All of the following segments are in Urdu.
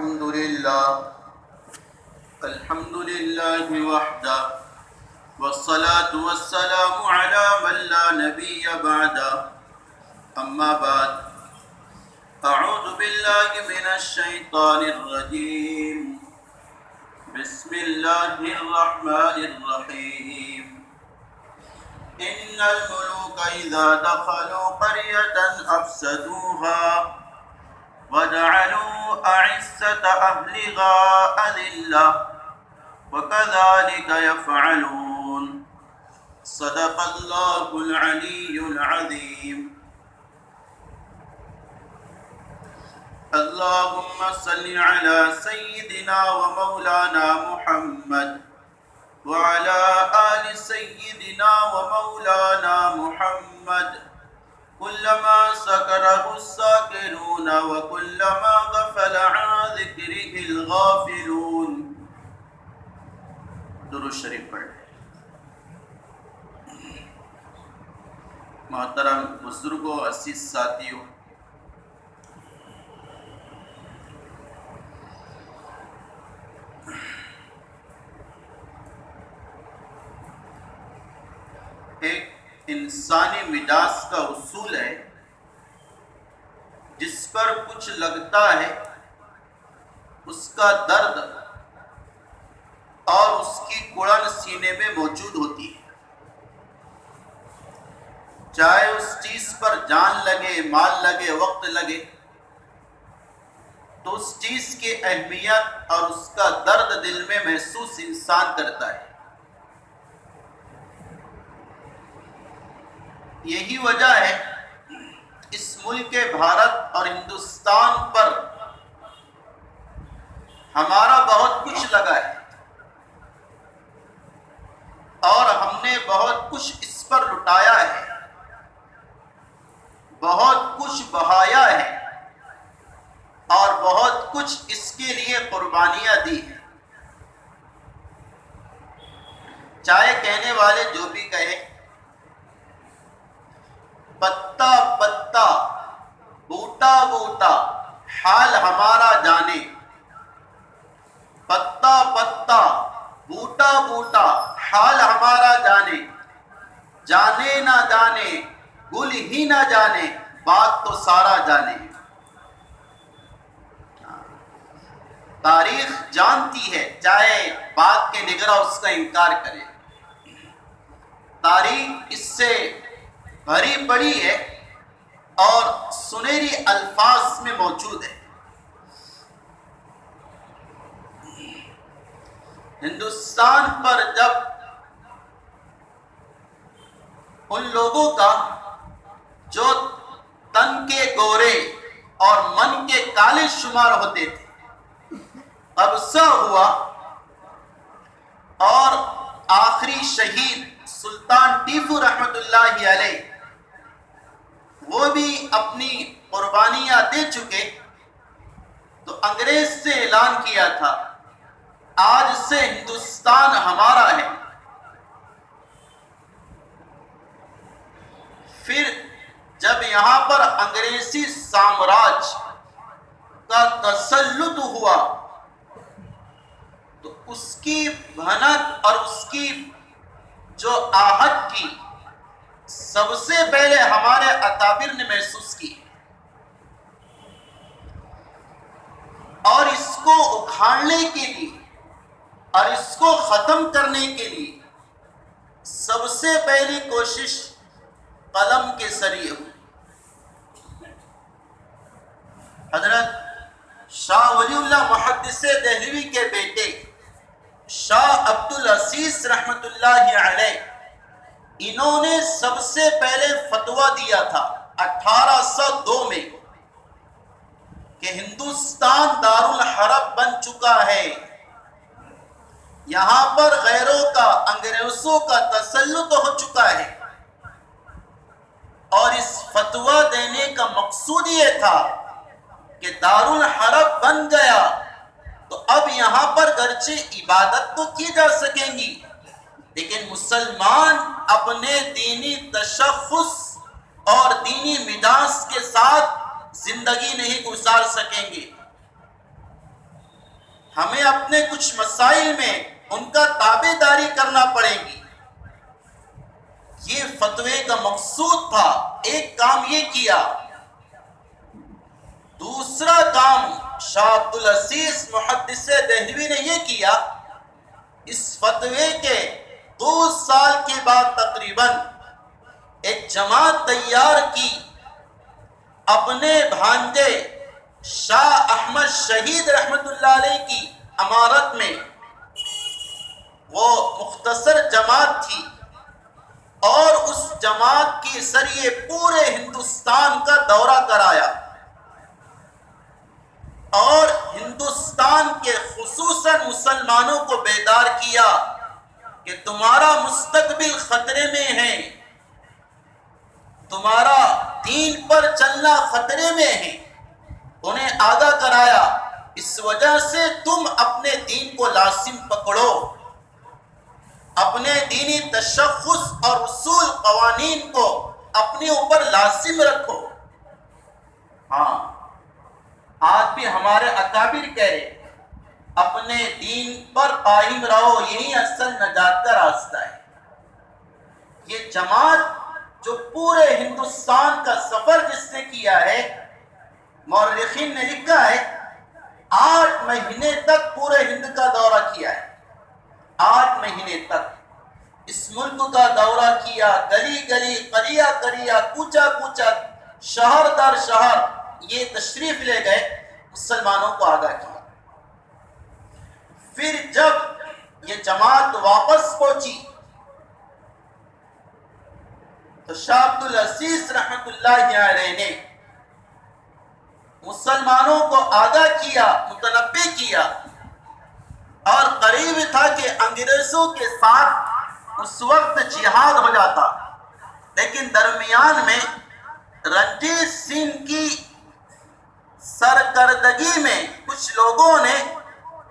الحمد لله وحده والصلاة والسلام على من لا نبي بعده أما بعد أعوذ بالله من الشيطان الرجيم بسم الله الرحمن الرحيم إن الملوك إذا دخلوا قرية أفسدوها وجعلوا أعزة أهلها أذلة وكذلك يفعلون صدق الله العلي العظيم اللهم صل على سيدنا ومولانا محمد وعلى آل سيدنا ومولانا محمد كلما سكره الساكرون وكلما غفل عن ذكره الغافلون. درود شریف پڑھ. محترم بزرگوں، عزیز ساتھیوں، ایک انسانی مزاج کا اصول ہے، جس پر کچھ لگتا ہے اس کا درد اور اس کی کڑن سینے میں موجود ہوتی ہے. چاہے اس چیز پر جان لگے، مال لگے، وقت لگے، تو اس چیز کی اہمیت اور اس کا درد دل میں محسوس انسان کرتا ہے. یہی وجہ ہے اس ملک بھارت اور ہندوستان پر ہمارا بہت کچھ لگا ہے اور ہم نے بہت کچھ اس پر لٹایا ہے، بہت کچھ بہایا ہے اور بہت کچھ اس کے لیے قربانیاں دی ہیں. چاہے کہنے والے جو بھی کہیں، پتا پتا بوٹا بوٹا حال ہمارا جانے، پتا پتا بوٹا بوٹا حال ہمارا جانے، جانے نہ جانے گل ہی نہ جانے بات تو سارا جانے. تاریخ جانتی ہے، چاہے بات کے نگراں اس کا انکار کرے. تاریخ اس سے بھری پڑی ہے اور سنہری الفاظ میں موجود ہے. ہندوستان پر جب ان لوگوں کا جو تن کے گورے اور من کے کالے شمار ہوتے تھے قبضہ ہوا اور آخری شہید سلطان ٹیپو رحمت اللہ علیہ وہ بھی اپنی قربانیاں دے چکے، تو انگریز سے اعلان کیا تھا آج سے ہندوستان ہمارا ہے. پھر جب یہاں پر انگریزی سامراج کا تسلط ہوا تو اس کی بھنک اور اس کی جو آہٹ کی سب سے پہلے ہمارے اکابر نے محسوس کی، اور اس کو اکھاڑنے کے لیے اور اس کو ختم کرنے کے لیے سب سے پہلی کوشش قلم کے ذریعے ہوئی. حضرت شاہ ولی اللہ محدث دہلوی کے بیٹے شاہ عبدالعزیز رحمت اللہ علیہ، انہوں نے سب سے پہلے فتویٰ دیا تھا 1802 میں کہ ہندوستان دارالحرب بن چکا ہے، یہاں پر غیروں کا، انگریزوں کا تسلط ہو چکا ہے. اور اس فتویٰ دینے کا مقصود یہ تھا کہ دارالحرب بن گیا تو اب یہاں پر گرچہ عبادت تو کی جا سکیں گی، لیکن مسلمان اپنے دینی تشخص اور دینی مزاج کے ساتھ زندگی نہیں گزار سکیں گے. ہمیں اپنے کچھ مسائل میں ان کا تابع داری کرنا پڑے گی. یہ فتوے کا مقصود تھا. ایک کام یہ کیا. دوسرا کام شاہ عبد العزیز محدث دہلوی نے یہ کیا. اس فتوے کے 2 سال کے بعد تقریباً ایک جماعت تیار کی اپنے بھانجے شاہ احمد شہید رحمت اللہ علیہ کی امارت میں. وہ مختصر جماعت تھی اور اس جماعت کے ذریعے پورے ہندوستان کا دورہ کرایا اور ہندوستان کے خصوصاً مسلمانوں کو بیدار کیا کہ تمہارا مستقبل خطرے میں ہے، تمہارا دین پر چلنا خطرے میں ہے. انہیں آگاہ کرایا اس وجہ سے تم اپنے دین کو لازم پکڑو، اپنے دینی تشخص اور اصول قوانین کو اپنے اوپر لازم رکھو. ہاں، آج بھی ہمارے اکابر کہہ رہے اپنے دین پر قائم رہو، یہی اصل نجات کا راستہ ہے. یہ جماعت جو پورے ہندوستان کا سفر جس نے کیا ہے، مورخین نے لکھا ہے 8 مہینے تک پورے ہند کا دورہ کیا ہے. 8 مہینے تک اس ملک کا دورہ کیا، گلی گلی، قریہ قریہ، کوچہ کوچہ، شہر در شہر یہ تشریف لے گئے، مسلمانوں کو آگاہ کیا. پھر جب یہ جماعت واپس پہنچی تو شاہ عبد العزیز رحمت اللہ علیہ نے مسلمانوں کو آگاہ کیا، متنبہ کیا، اور قریب تھا کہ انگریزوں کے ساتھ اس وقت جہاد ہو جاتا. لیکن درمیان میں رنجیت سنگھ کی سرکردگی میں کچھ لوگوں نے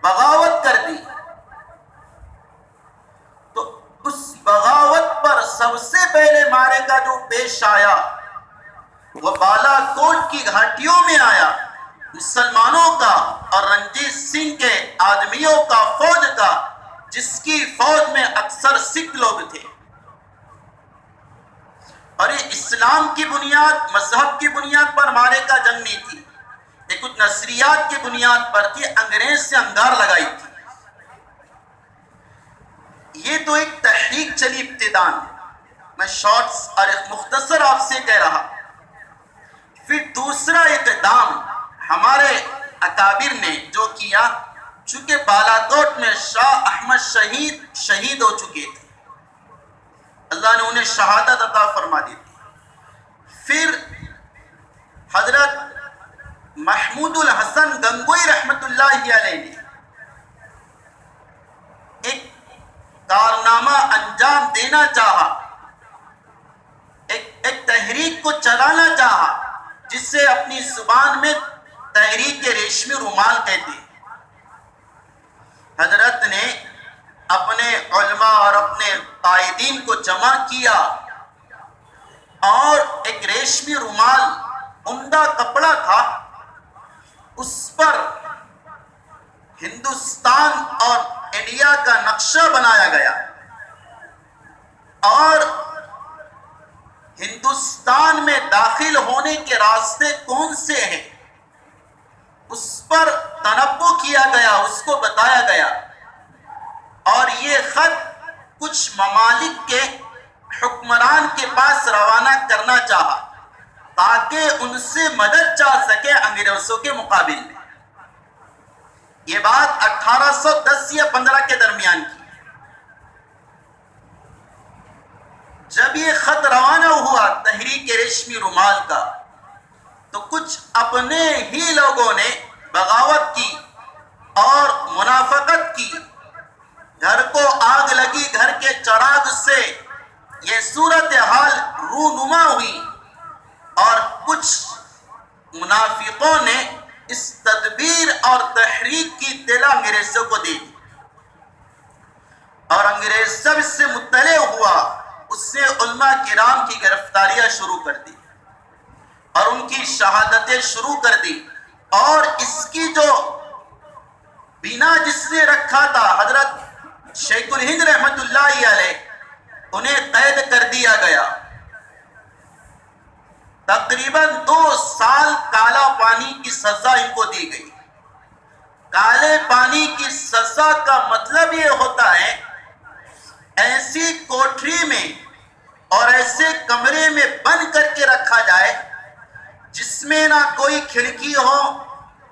بغاوت کر دی. تو اس بغاوت پر سب سے پہلے مارے کا جو پیش آیا وہ بالا کوٹ کی گھاٹیوں میں آیا، مسلمانوں کا اور رنجیت سنگھ کے آدمیوں کا، فوج کا، جس کی فوج میں اکثر سکھ لوگ تھے. اور یہ اسلام کی بنیاد، مذہب کی بنیاد پر مارے کا جنگ نہیں تھی، یہ کچھ نظریات کی بنیاد پر تھی، انگریز سے انگار لگائی تھی. یہ تو ایک تحریک چلی ابتدان، میں شارٹس اور ایک مختصر آپ سے کہہ رہا. پھر دوسرا اقدام ہمارے اکابر نے جو کیا، چونکہ بالاکوٹ میں شاہ احمد شہید ہو چکے تھے، اللہ نے انہیں شہادت عطا فرما دی تھی. پھر حضرت محمود الحسن گنگوئی رحمت اللہ علیہ نے ایک کارنامہ انجام دینا چاہا، ایک تحریک کو چلانا چاہا، جسے اپنی زبان میں تحریک ریشمی رومال کہتے ہیں. حضرت نے اپنے علماء اور اپنے قائدین کو جمع کیا اور ایک ریشمی رومال، عمدہ کپڑا تھا، اس پر ہندوستان اور انڈیا کا نقشہ بنایا گیا اور ہندوستان میں داخل ہونے کے راستے کون سے ہیں اس پر تنبؤ کیا گیا، اس کو بتایا گیا. اور یہ خط کچھ ممالک کے حکمران کے پاس روانہ کرنا چاہا تاکہ ان سے مدد چاہ سکے انگریزوں کے مقابل میں. یہ بات 1810 یا 15 کے درمیان کی. جب یہ خط روانہ ہوا تحریک ریشمی رومال کا تو کچھ اپنے ہی لوگوں نے بغاوت کی اور منافقت کی. گھر کو آگ لگی، گھر کے چراغ سے یہ صورتحال رونما ہوئی اور کچھ منافقوں نے اس تدبیر اور تحریک کی اطلاع انگریزوں کو دی اور انگریز جب اس سے مطلع ہوا اس سے علماء کرام کی گرفتاریاں شروع کر دی اور ان کی شہادتیں شروع کر دی. اور اس کی جو بنا جس نے رکھا تھا حضرت شیخ الہند رحمت اللہ علیہ، انہیں قید کر دیا گیا، تقریباً 2 سال کالا پانی کی سزا ان کو دی گئی۔ کالے پانی کی سزا کا مطلب یہ ہوتا ہے ایسی کوٹری میں اور ایسے کمرے میں بند کر کے رکھا جائے جس میں نہ کوئی کھڑکی ہو،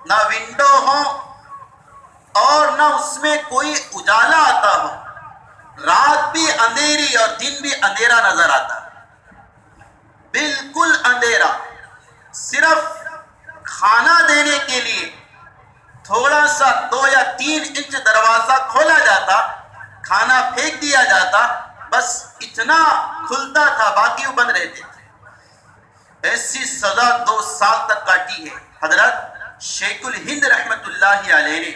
نہ ونڈو ہو، اور نہ اس میں کوئی اجالا آتا ہو، رات بھی اندھیری اور دن بھی اندھیرا نظر آتا، بالکل اندھیرا۔ صرف کھانا دینے کے لیے تھوڑا سا 2 یا 3 انچ دروازہ کھولا جاتا، کھانا پھینک دیا جاتا، بس اتنا کھلتا تھا، باقی وہ بند رہتے تھے۔ ایسی سزا 2 سال تک کاٹی ہے حضرت شیخ الہند رحمت اللہ علیہ نے،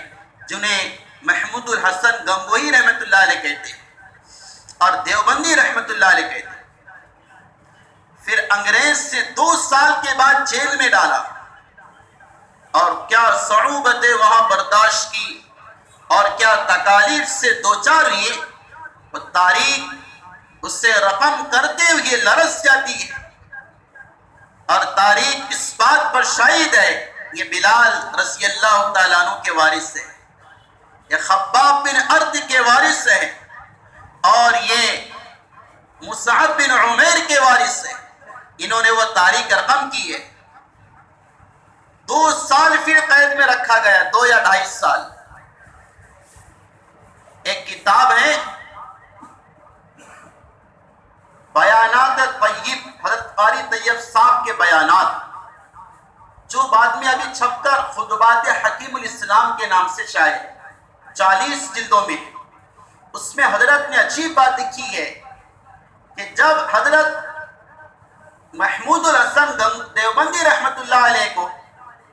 جنہیں محمود الحسن گنگوہی رحمت اللہ علیہ کہتے ہیں اور دیوبندی رحمت اللہ علیہ کہتے ہیں۔ پھر انگریز سے 2 سال کے بعد جیل میں ڈالا، اور کیا صعوبتیں وہاں برداشت کی اور کیا تکالیف سے دوچار ہوئے، وہ تاریخ اسے رقم کرتے ہوئے لرز جاتی ہے، اور تاریخ اس بات پر شاہد ہے یہ بلال رضی اللہ تعالیٰ عنہ کے وارث ہے، یہ خباب بن ارد کے وارث ہے، اور یہ مصعب بن عمیر کے وارث ہے۔ انہوں نے وہ تاریخ رقم کی ہے۔ 2 سال پھر قید میں رکھا گیا، 2 یا 2.5 سال۔ ایک کتاب ہے بیانات طیب، حضرت قاری طیب صاحب کے بیانات، جو بعد میں ابھی چھپ کر خطبات حکیم الاسلام کے نام سے شائع 40 جلدوں میں۔ اس میں حضرت نے عجیب بات لکھی ہے کہ جب حضرت محمود الحسن دیوبندی رحمت اللہ علیہ کو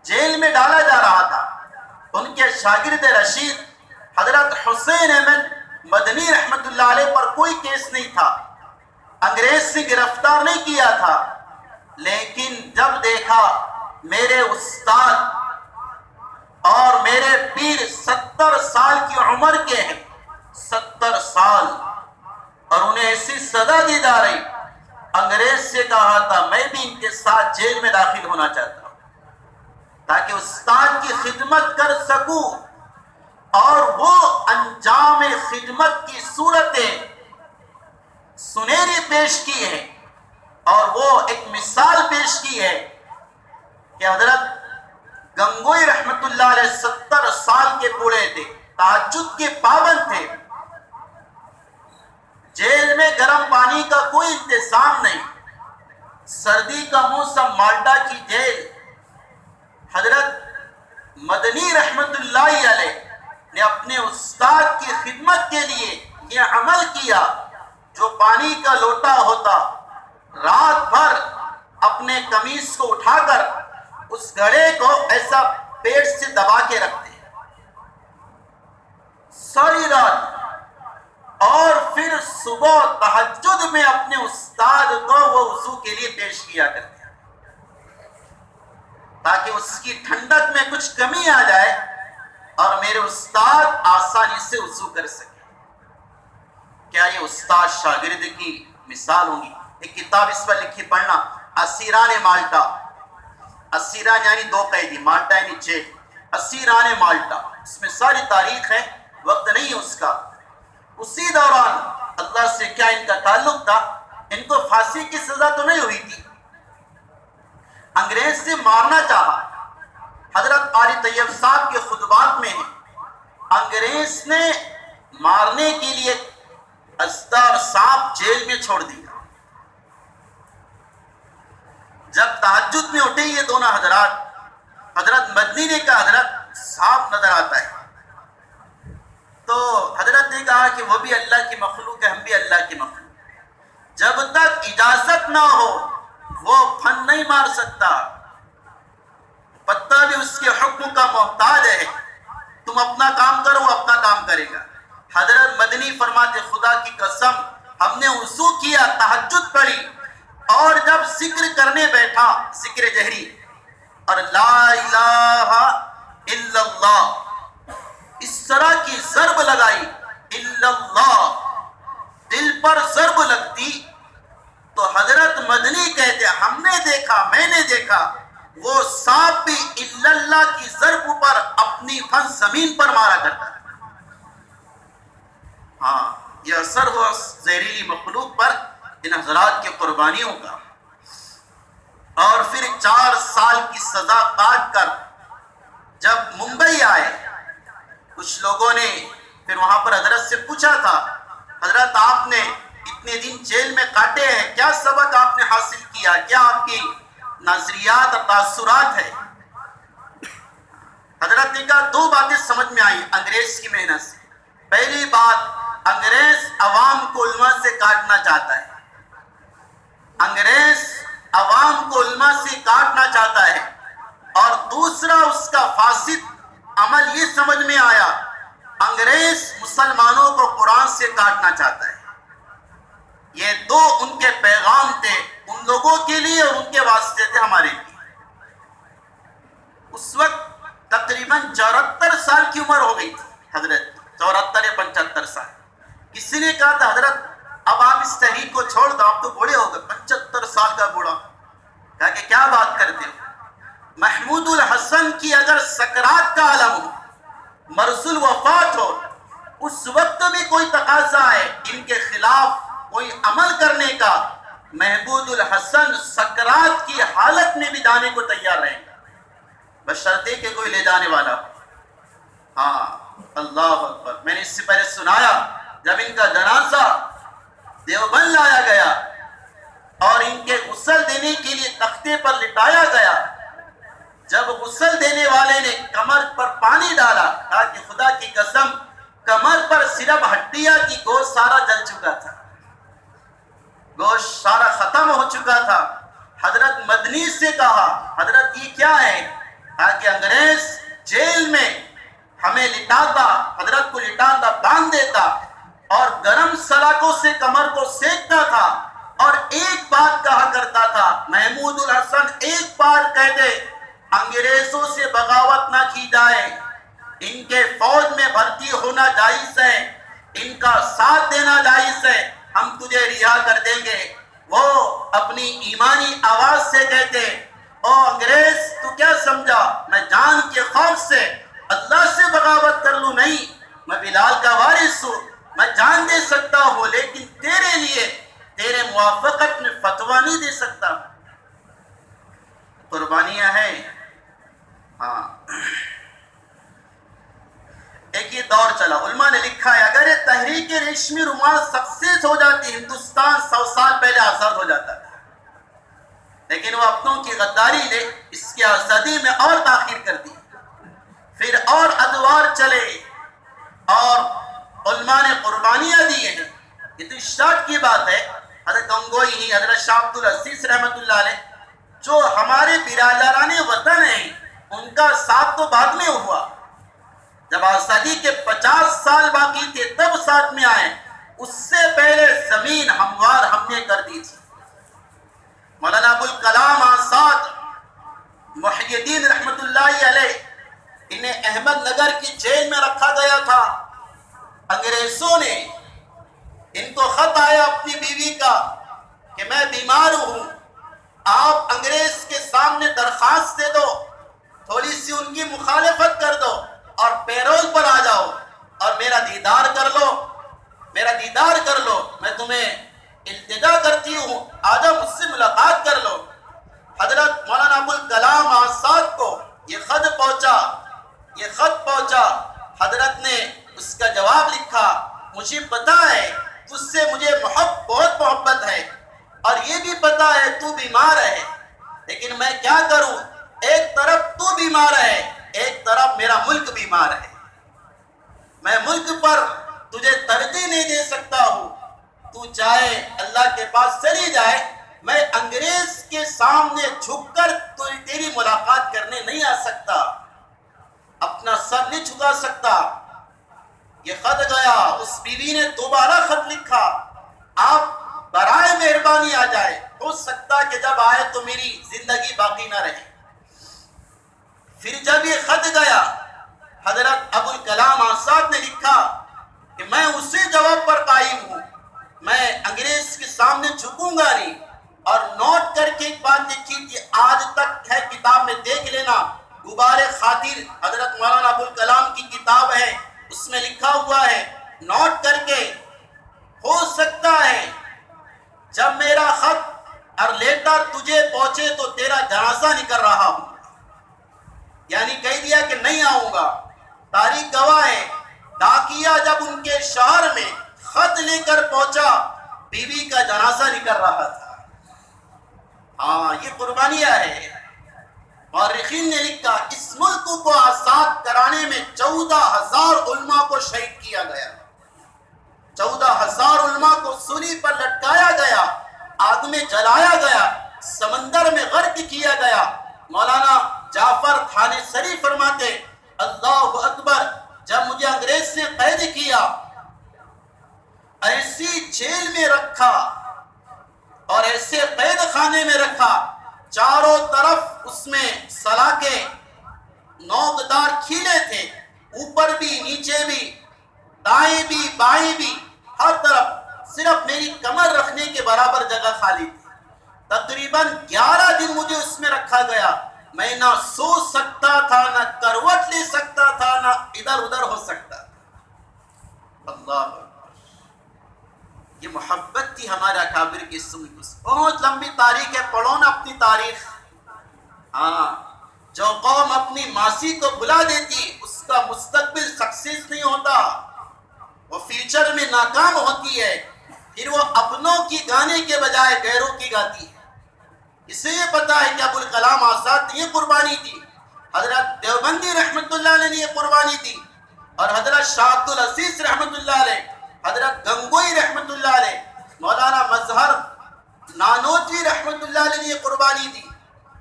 جیل میں ڈالا جا رہا تھا، ان کے شاگرد رشید حضرت حسین احمد مدنی رحمت اللہ علیہ پر کوئی کیس نہیں تھا، انگریز سے گرفتار نہیں کیا تھا، لیکن جب دیکھا میرے استاد اور میرے پیر 70 سال کی عمر کے ہیں، 70 سال، اور انہیں ایسی سزا دی جا رہی، انگریز سے کہا تھا میں بھی ان کے ساتھ جیل میں داخل ہونا چاہتا ہوں تاکہ استاد کی خدمت کر سکوں، اور وہ انجام خدمت کی صورتیں سنہری پیش کی ہے، اور وہ ایک مثال پیش کی ہے کہ حضرت گنگوئی رحمت اللہ علیہ 70 سال کے بوڑھے تھے، تہجد کے پابند تھے، جیل میں گرم پانی کا کوئی انتظام نہیں، سردی کا موسم، مالٹا کی جیل۔ حضرت مدنی رحمت اللہ علیہ نے اپنے استاد کی خدمت کے لیے یہ عمل کیا، جو پانی کا لوٹا ہوتا، رات بھر اپنے قمیص کو اٹھا کر اس گھڑے کو ایسا پیٹ سے دبا کے رکھتے ساری رات، اور پھر صبح تہجد میں اپنے استاد کو وہ وضو کے لیے پیش کیا کرتے تاکہ اس کی ٹھنڈک میں کچھ کمی آ جائے اور میرے استاد آسانی سے وضو کر سکے۔ کیا یہ استاد شاگرد کی مثال ہوگی؟ ایک کتاب اس پر لکھی، پڑھنا، اسیران مالٹا۔ اسیران یعنی 2 قیدی، مالٹا یعنی جیل، اسیران مالٹا، اس میں ساری تاریخ ہے، وقت نہیں ہے اس کا۔ اسی دوران اللہ سے کیا ان کا تعلق تھا، ان کو پھانسی کی سزا تو نہیں ہوئی تھی، انگریز سے مارنا چاہا۔ حضرت قاری طیب صاحب کے خطبات میں ہے، انگریز نے مارنے کے لیے اصدار صاحب جیل میں چھوڑ دیا۔ جب تہجد میں اٹھے یہ دونوں حضرات، حضرت مدنی نے کہا حضرت صاحب نظر آتا ہے، تو حضرت نے کہا کہ وہ بھی اللہ کی مخلوق ہے، ہم بھی اللہ کی مخلوق، جب تک اجازت نہ ہو وہ پھن نہیں مار سکتا، پتہ بھی اس کے حکم کا محتاج ہے، تم اپنا کام کرو وہ اپنا کام کرے گا۔ حضرت مدنی فرماتے خدا کی قسم ہم نے وضو کیا، تہجد پڑھی، اور جب ذکر کرنے بیٹھا، ذکر جہری اور لا الہ الا اللہ، اس طرح کی ضرب لگائی، الا اللہ، دل پر ضرب لگتی تو حضرت مدنی کہتے ہم نے دیکھا، میں نے دیکھا، وہ سانپ بھی الا اللہ کی ضرب پر اپنی پھن زمین پر مارا کرتا ہے۔ ہاں، یہ اثر ہوا زہریلی مخلوق پر ان حضرات کی قربانیوں کا۔ اور پھر 4 سال کی سزا کاٹ کر جب ممبئی آئے، کچھ لوگوں نے پھر وہاں پر حضرت سے پوچھا تھا، حضرت آپ نے اتنے دن جیل میں کاٹے ہیں، کیا سبق آپ نے حاصل کیا، کیا آپ کی نظریات اور تاثرات ہے؟ حضرت نے کہا 2 باتیں سمجھ میں آئی انگریز کی محنت سے۔ پہلی بات، انگریز عوام کو علماء سے کاٹنا چاہتا ہے، انگریز عوام کو علماء سے کاٹنا چاہتا ہے۔ اور دوسرا اس کا فاسد عمل یہ سمجھ میں آیا، انگریز مسلمانوں کو قرآن سے کاٹنا چاہتا ہے۔ یہ 2 ان کے پیغام تھے، ان لوگوں کے لیے اور ان کے واسطے تھے ہمارے لیے۔ اس وقت تقریباً 74 سال کی عمر ہو گئی تھی حضرت، 74 یا 75 سال۔ کسی نے کہا تھا حضرت اب آپ اس تحریک کو چھوڑ دو، آپ تو بوڑھے ہو گئے، 75 سال کا بوڑھا۔ کہا کہ کیا بات کرتے ہو؟ محمود الحسن کی اگر سکرات کا عالم ہو، مرض الوفات ہو، اس وقت بھی کوئی تقاضا ہے ان کے خلاف کوئی عمل کرنے کا، محمود الحسن سکرات کی حالت میں بھی جانے کو تیار رہیں گا، بشرطے کہ کوئی لے جانے والا ہو۔ ہاں، اللہ اکبر۔ میں نے اس سے پہلے سنایا، جب ان کا جنازہ دیوبند لایا گیا اور ان کے غسل دینے کے لیے تختے پر لٹایا گیا، جب غسل دینے والے نے کمر پر پانی ڈالا، کہا کہ خدا کی قسم کمر پر صرف ہڈیاں کی، گوشت سارا جل چکا تھا، گوشت سارا ختم ہو چکا تھا۔ حضرت مدنی سے کہا حضرت یہ کیا ہے؟ کہا کہ انگریز جیل میں ہمیں لٹاتا، حضرت کو لٹاتا، باندھ دیتا اور گرم سلاخوں سے کمر کو سینکتا تھا، اور ایک بات کہا کرتا تھا، محمود الحسن ایک بار کہہ دے انگریزوں سے بغاوت نہ کی جائے، ان کے فوج میں بھرتی ہونا جائز ہے، ان کا ساتھ دینا جائز ہے، ہم تجھے رہا کر دیں گے۔ وہ اپنی ایمانی آواز سے کہتے، او انگریز تو کیا سمجھا میں جان کے خوف سے اللہ سے بغاوت کر لوں؟ نہیں، میں بلال کا وارث ہوں، میں جان دے سکتا ہوں، لیکن تیرے لیے تیرے موافقت میں فتویٰ نہیں دے سکتا۔ قربانیاں ہیں۔ ہاں، ایک یہ دور چلا، علماء نے لکھا ہے اگر یہ تحریک ریشمی رومال سکسیس ہو جاتی، ہندوستان 100 سال پہلے آزاد ہو جاتا تھا، لیکن وہ اپنوں کی غداری نے اس کی آزادی میں اور تاخیر کر دی۔ پھر اور ادوار چلے اور علماء نے قربانیاں دی ہیں۔ یہ تو اشتراک کی بات ہے، حضرت گنگوئی ہی، حضرت شاہ عبد العزیز رحمۃ اللہ علیہ جو ہمارے برادران وطن ہیں، ان کا ساتھ تو بعد میں ہوا، جب آزادی کے 50 سال باقی تھے تب ساتھ میں آئے، اس سے پہلے زمین ہموار ہم نے کر دی تھی۔ مولانا ابوالکلام آزاد محی الدین رحمت اللہ علیہ، انہیں احمد نگر کی جیل میں رکھا گیا تھا۔ انگریزوں نے ان کو خط آیا اپنی بیوی کا کہ میں بیمار ہوں، آپ انگریز کے سامنے درخواست دے دو، تھوڑی سی ان کی مخالفت کر دو اور پیرول پر آ جاؤ اور میرا دیدار کر لو، میرا دیدار کر لو، میں تمہیں التجا کرتی ہوں، آ جاؤ مجھ سے ملاقات کر لو۔ حضرت مولانا ابوالکلام آزاد کو یہ خط پہنچا، حضرت نے اس کا جواب لکھا، مجھے پتا ہے تجھ سے مجھے بہت محبت ہے اور یہ بھی پتا ہے تو بیمار ہے، لیکن میں کیا کروں، ایک طرف تو بیمار ہے، ایک طرف میرا ملک بیمار ہے، میں ملک پر تجھے ترجیح نہیں دے سکتا ہوں، تو چاہے اللہ کے پاس چلی جائے، میں انگریز کے سامنے جھک کر تیری ملاقات کرنے نہیں آ سکتا، اپنا سر نہیں جھکا سکتا۔ یہ خط گیا، اس بیوی نے دوبارہ خط لکھا، آپ برائے مہربانی آ جائے، ہو سکتا کہ جب آئے تو میری زندگی باقی نہ رہے۔ پھر جب یہ خط گیا، حضرت ابوالکلام آزاد میں انگریز کے سامنے جھکوں گا نہیں. اور نوٹ کر کے ایک بات لکھی تھی، آج تک ہے کتاب میں دیکھ لینا، غبار خاطر حضرت مولانا ابوالکلام کی کتاب ہے، اس میں لکھا ہوا ہے، نوٹ کر کے، ہو سکتا ہے جب میرا خط اور لیٹر تجھے پہنچے تو تیرا جنازہ نہیں کر رہا ہوں. یعنی کہہ دیا کہ نہیں آؤں گا. تاریخ گواہ ہے، ڈاکیا جب ان کے شہر میں خط لے کر پہنچا، بیوی کا جنازہ نہیں کر رہا تھا. ہاں، یہ قربانیاں ہے. مورخین نے لکھا اس ملک کو آزاد کرانے میں 14,000 علماء کو شہید کیا گیا، 14,000 علماء کو سولی پر لٹکایا گیا، آگ میں جلایا گیا، سمندر میں غرق کیا گیا. مولانا جعفر تھانے سری فرماتے، اللہ اکبر، جب مجھے انگریز نے قید کیا، ایسی جیل میں رکھا اور ایسے قید خانے میں رکھا، چاروں طرف اس میں سلاخیں نوکدار کھیلے تھے، اوپر بھی نیچے بھی، دائیں بھی بائیں بھی، ہر طرف صرف میری کمر رکھنے کے برابر جگہ خالی تھی. تقریباً 11 دن مجھے اس میں رکھا گیا. میں نہ سو سکتا تھا، نہ کروٹ لے سکتا تھا، نہ ادھر ادھر ہو سکتا تھا. اللہ، یہ محبت تھی ہمارے اکابر کی. بہت لمبی تاریخ ہے، پڑھو نا اپنی تاریخ. ہاں، جو قوم اپنی ماضی کو بھلا دیتی اس کا مستقبل سکسیس نہیں ہوتا، وہ فیوچر میں ناکام ہوتی ہے. پھر وہ اپنوں کی گانے کے بجائے غیروں کی گاتی ہے. اسے یہ پتا ہے کہ ابوالکلام آزاد نے یہ قربانی دی، حضرت دیوبندی رحمت اللہ علیہ نے یہ قربانی دی، اور حضرت شاہ عبد العزیز رحمت اللہ علیہ، حضرت گنگوئی رحمت اللہ علیہ، مولانا مظہر نانوتوی رحمت اللہ علیہ نے یہ قربانی دی.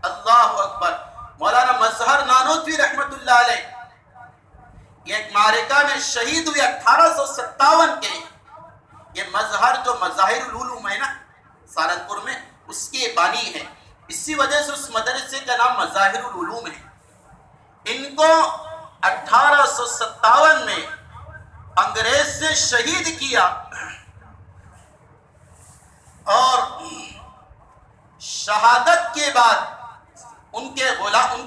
اللہ اکبر. مولانا مظہر نانوتوی رحمت اللہ علیہ یہ ایک معرکہ میں شہید ہوئے 1857 کے. یہ مظہر جو مظاہر العلوم ہے نا سہارنپور میں، اس کے بانی ہے، اسی وجہ سے اس مدرسے کا نام مظاہر العلوم ہے. ان کو 1857 میں انگریز سے شہید کیا، اور شہادت کے بعد ان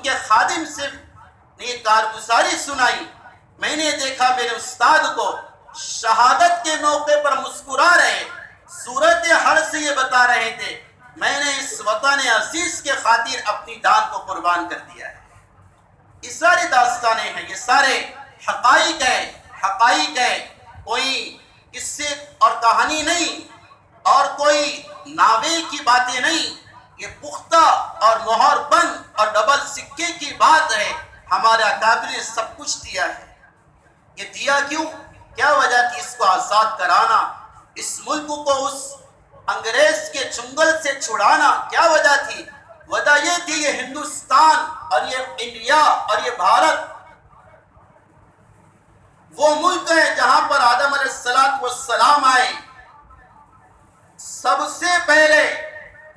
کے خادم سے نے کارگزاری سنائی. میں نے دیکھا میرے استاد کو شہادت کے موقع پر مسکرا رہے، صورت حال سے یہ بتا رہے تھے میں نے اس وطن عزیز کے خاطر اپنی جان کو قربان کر دیا ہے. یہ ساری داستانیں ہیں، یہ سارے حقائق ہے. کوئی قصے اور کہانی نہیں، اور کوئی ناول کی باتیں نہیں. یہ پختہ اور مہر بند اور ڈبل سکے کی بات ہے. ہمارے اکابر نے سب کچھ دیا ہے. یہ دیا کیوں؟ کیا وجہ تھی اس کو آزاد کرانا، اس ملک کو اس انگریز کے چنگل سے چھڑانا؟ کیا وجہ تھی؟ وجہ یہ تھی یہ ہندوستان اور یہ انڈیا اور یہ بھارت وہ ملک ہے جہاں پر آدم علیہ السلام آئے. سب سے پہلے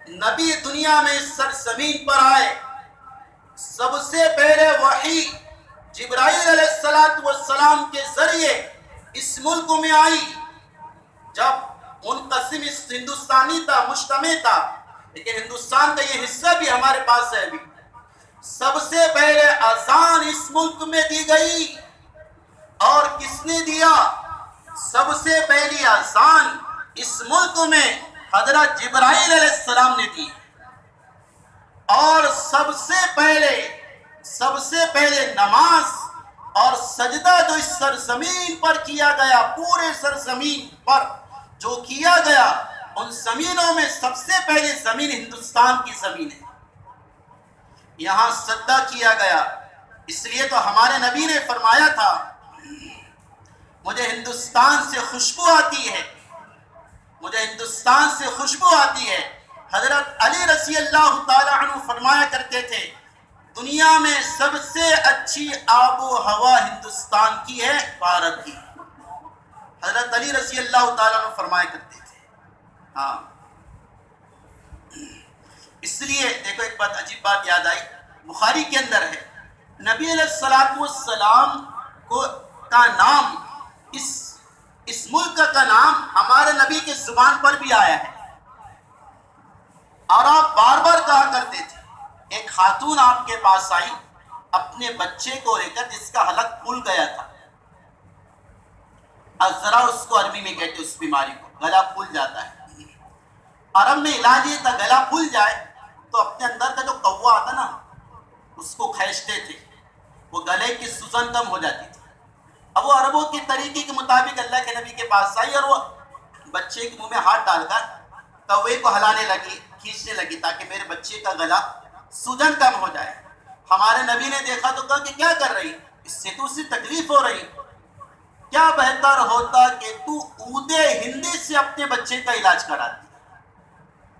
نبی دنیا میں سرزمین پر آئے. سب سے پہلے وحی جبرائیل علیہ السلام کے ذریعے اس ملک میں آئی. جب منقسم ہندوستانی تھا، مجتمع تھا، لیکن ہندوستان کا یہ حصہ بھی ہمارے پاس ہے ابھی. سب سے پہلے اذان اس ملک میں دی گئی، اور کس نے دیا؟ سب سے پہلی اذان اس ملک میں حضرت جبرائیل علیہ السلام نے دی. اور سب سے پہلے نماز اور سجدہ جو اس سرزمین پر کیا گیا، پورے سرزمین پر جو کیا گیا، ان زمینوں میں سب سے پہلے زمین ہندوستان کی زمین ہے. یہاں سجدہ کیا گیا. اس لیے تو ہمارے نبی نے فرمایا تھا مجھے ہندوستان سے خوشبو آتی ہے، مجھے ہندوستان سے خوشبو آتی ہے. حضرت علی رضی اللہ تعالی عنہ فرمایا کرتے تھے دنیا میں سب سے اچھی آب و ہوا ہندوستان کی ہے، بھارت کی. حضرت علی رضی اللہ تعالیٰ عنہ فرمایا کرتے تھے. ہاں، اس لیے دیکھو ایک بات، عجیب بات یاد آئی، بخاری کے اندر ہے نبی علیہ السلام کا نام، اس ملک کا نام ہمارے نبی کے زبان پر بھی آیا ہے اور آپ بار بار کہا کرتے تھے۔ ایک خاتون آپ کے پاس آئی اپنے بچے کو لے کر جس کا حلق پھول گیا تھا، ذرا اس کو عربی میں کہتے اس بیماری کو گلا پھول جاتا ہے۔ عرب میں علاج یہ تھا گلا پھول جائے تو اپنے اندر کا جو قوا آتا نا اس کو کھینچتے تھے، وہ گلے کی سوجن کم ہو جاتی تھی۔ اب وہ عربوں کے طریقے کے مطابق اللہ کے نبی کے پاس آئی اور وہ بچے کے منہ میں ہاتھ ڈال کر کوے کو ہلانے لگی، کھینچنے لگی تاکہ میرے بچے کا گلا سوجن کم ہو جائے۔ ہمارے نبی نے دیکھا تو کہا کہ کیا کر رہی، اس سے تو اسے تکلیف ہو رہی، کیا بہتر ہوتا کہ تو عود ہندی سے اپنے بچے کا علاج کراتی۔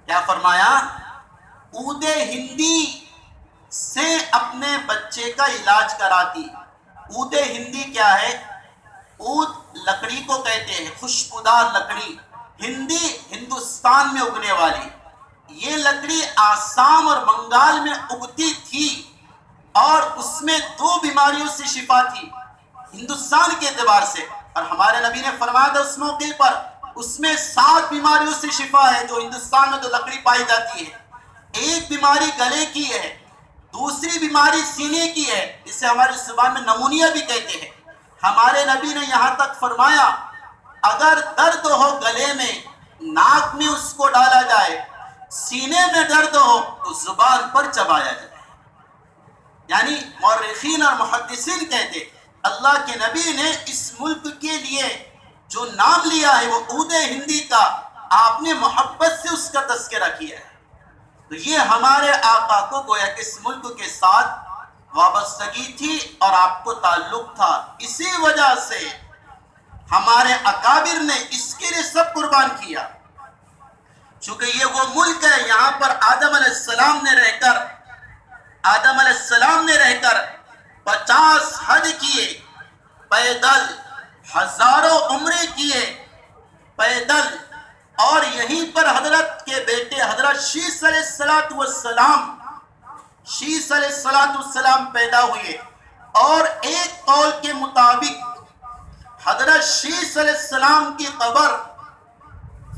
کیا فرمایا؟ عود ہندی سے اپنے بچے کا علاج کراتی۔ عود ہندی کیا ہے؟ عود لکڑی کو کہتے ہیں، خوشبودار لکڑی، ہندی ہندوستان میں اگنے والی۔ یہ لکڑی آسام اور بنگال میں اگتی تھی اور اس میں 2 بیماریوں سے شفا تھی ہندوستان کے اعتبار سے، اور ہمارے نبی نے فرمایا تھا اس موقع پر اس میں 7 بیماریوں سے شفا ہے جو ہندوستان میں جو لکڑی پائی جاتی ہے۔ ایک بیماری گلے کی ہے، دوسری بیماری سینے کی ہے، جسے ہماری زبان میں نمونیا بھی کہتے ہیں۔ ہمارے نبی نے یہاں تک فرمایا اگر درد ہو گلے میں ناک میں اس کو ڈالا جائے، سینے میں درد ہو تو زبان پر چبایا جائے۔ یعنی مورخین اور محدثین کہتے اللہ کے نبی نے اس ملک کے لیے جو نام لیا ہے وہ عود ہندی کا، آپ نے محبت سے اس کا تذکرہ کیا ہے۔ تو یہ ہمارے آقا کو گویا کہ اس ملک کے ساتھ وابستگی تھی اور آپ کو تعلق تھا، اسی وجہ سے ہمارے اکابر نے اس کے لیے سب قربان کیا۔ چونکہ یہ وہ ملک ہے یہاں پر آدم علیہ السلام نے رہ کر 50 حج کیے پیدل، ہزاروں عمرے کیے پیدل، اور یہیں پر حضرت کے بیٹے حضرت شیس علیہ السلام پیدا ہوئے، اور ایک قول کے مطابق حضرت شیس علیہ السلام کی قبر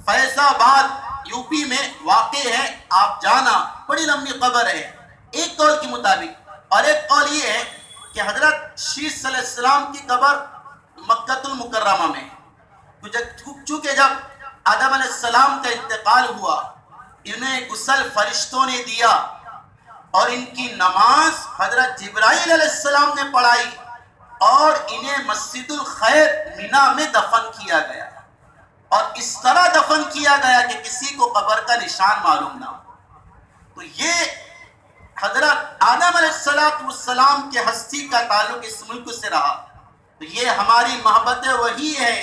فیض آباد یو پی میں واقع ہے، آپ جانا، بڑی لمبی قبر ہے ایک قول کے مطابق، اور ایک قول یہ ہے کہ حضرت شیس علیہ السلام کی قبر مکہ المکرمہ میں، چونکہ جب آدم علیہ السلام کا انتقال ہوا انہیں غسل فرشتوں نے دیا اور ان کی نماز حضرت جبرائیل علیہ السلام نے پڑھائی اور انہیں مسجد الخیر مینا میں دفن کیا گیا، اور اس طرح دفن کیا گیا کہ کسی کو قبر کا نشان معلوم نہ ہو۔ تو یہ حضرت آدم علیہ السلام کے ہستی کا تعلق اس ملک سے رہا، تو یہ ہماری محبت وہی ہے۔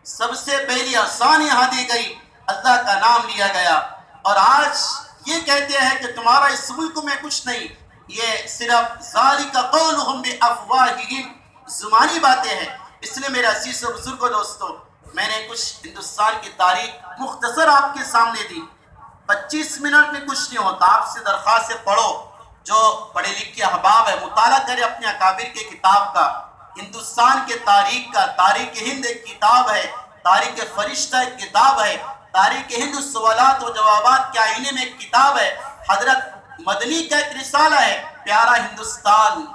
سب سے پہلی آسان یہاں دی گئی، اللہ کا نام لیا گیا، اور آج یہ کہتے ہیں کہ تمہارا اس ملک میں کچھ نہیں، یہ صرف ذالک قولہم بافواہہم، زبانی باتیں ہیں۔ اس لیے میرے عزیز و بزرگوں دوستو، میں نے کچھ ہندوستان کی تاریخ مختصر آپ کے سامنے دی، 25 منٹ میں کچھ نہیں ہوتا۔ آپ سے درخواست ہے پڑھو، جو پڑھے لکھے احباب ہے مطالعہ کرے اپنے اکابر کے کتاب کا، ہندوستان کے تاریخ کا۔ تاریخ ہند ایک کتاب ہے، تاریخ فرشتہ ایک کتاب ہے، تاریخ ہند سوالات و جوابات کے آئینے میں ایک کتاب ہے، حضرت مدنی کا ایک رسالہ ہے، پیارا ہندوستان،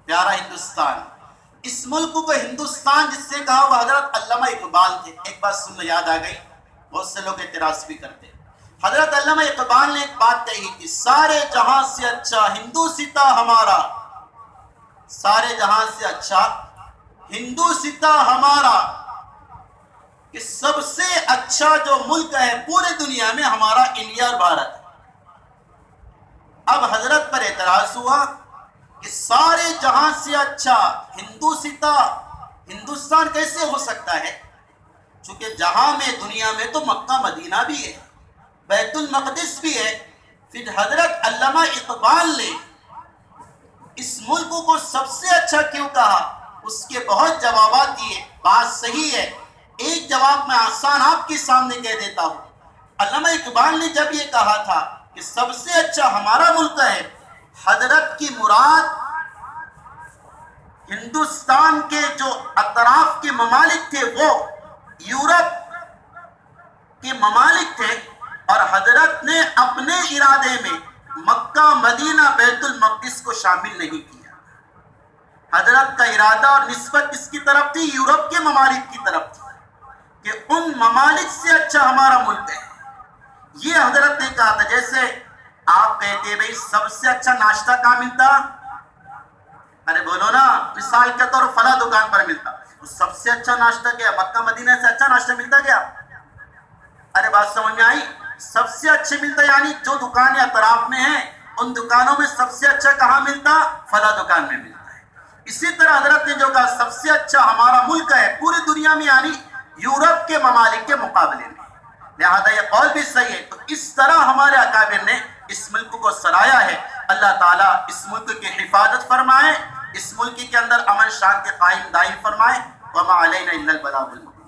پیارا ہندوستان۔ اس ملک کو ہندوستان جس سے کہا وہ حضرت علامہ اقبال تھے۔ ایک بات سننے یاد آ گئی، بہت سے لوگ اعتراض بھی کرتے، حضرت علامہ اقبال نے ایک بات کہی تھی، سارے جہاں سے اچھا ہندو ستا ہمارا، سارے جہاں سے اچھا ہندو ستا ہمارا، کہ سب سے اچھا جو ملک ہے پورے دنیا میں ہمارا انڈیا اور بھارت ہے۔ اب حضرت پر اعتراض ہوا کہ سارے جہاں سے اچھا ہندو ستا ہندوستان کیسے ہو سکتا ہے؟ چونکہ جہاں میں دنیا میں تو مکہ مدینہ بھی ہے، بیت المقدس بھی ہے۔ پھر حضرت علامہ اقبال نے اس ملک کو سب سے اچھا کیوں کہا؟ اس کے بہت جوابات دیے، بات صحیح ہے، ایک جواب میں آسان آپ کے سامنے کہہ دیتا ہوں۔ علامہ اقبال نے جب یہ کہا تھا کہ سب سے اچھا ہمارا ملک ہے، حضرت کی مراد ہندوستان کے جو اطراف کے ممالک تھے وہ یورپ کے ممالک تھے اور حضرت نے اپنے ارادے میں مکہ مدینہ بیت المقدس کو شامل نہیں کیا. حضرت کا ارادہ اور نسبت کس کی طرف تھی؟ یورپ کے ممالک کی طرف تھی کہ ان ممالک سے اچھا ہمارا ملک ہے. یہ حضرت نے کہا تھا. جیسے آپ کہتے بھئی سب سے اچھا ناشتہ کہاں ملتا؟ ارے بولو نا، مثال کے طور فلاں دکان پر ملتا. سب سے اچھا ناشتہ کیا؟ مکہ مدینہ سے اچھا ناشتہ ملتا کیا؟ ارے بات سمجھ میں آئی؟ سب سے اچھے ملتا یعنی جو دکانیں اطراف میں ہیں ان دکانوں میں سب سے اچھا کہاں ملتا؟ فلاں دکان میں ملتا ہے. اسی طرح حضرت نے جو کہا سب سے اچھا ہمارا ملک ہے پوری دنیا میں، یعنی یورپ کے ممالک کے مقابلے میں. لہذا یہ قول بھی صحیح ہے. تو اس طرح ہمارے اکابر نے اس ملک کو سرایا ہے. اللہ تعالیٰ اس ملک کی حفاظت فرمائے، اس ملک کے اندر امن شانتی قائم دائم فرمائے. وما علینا الا البلاغ المبین.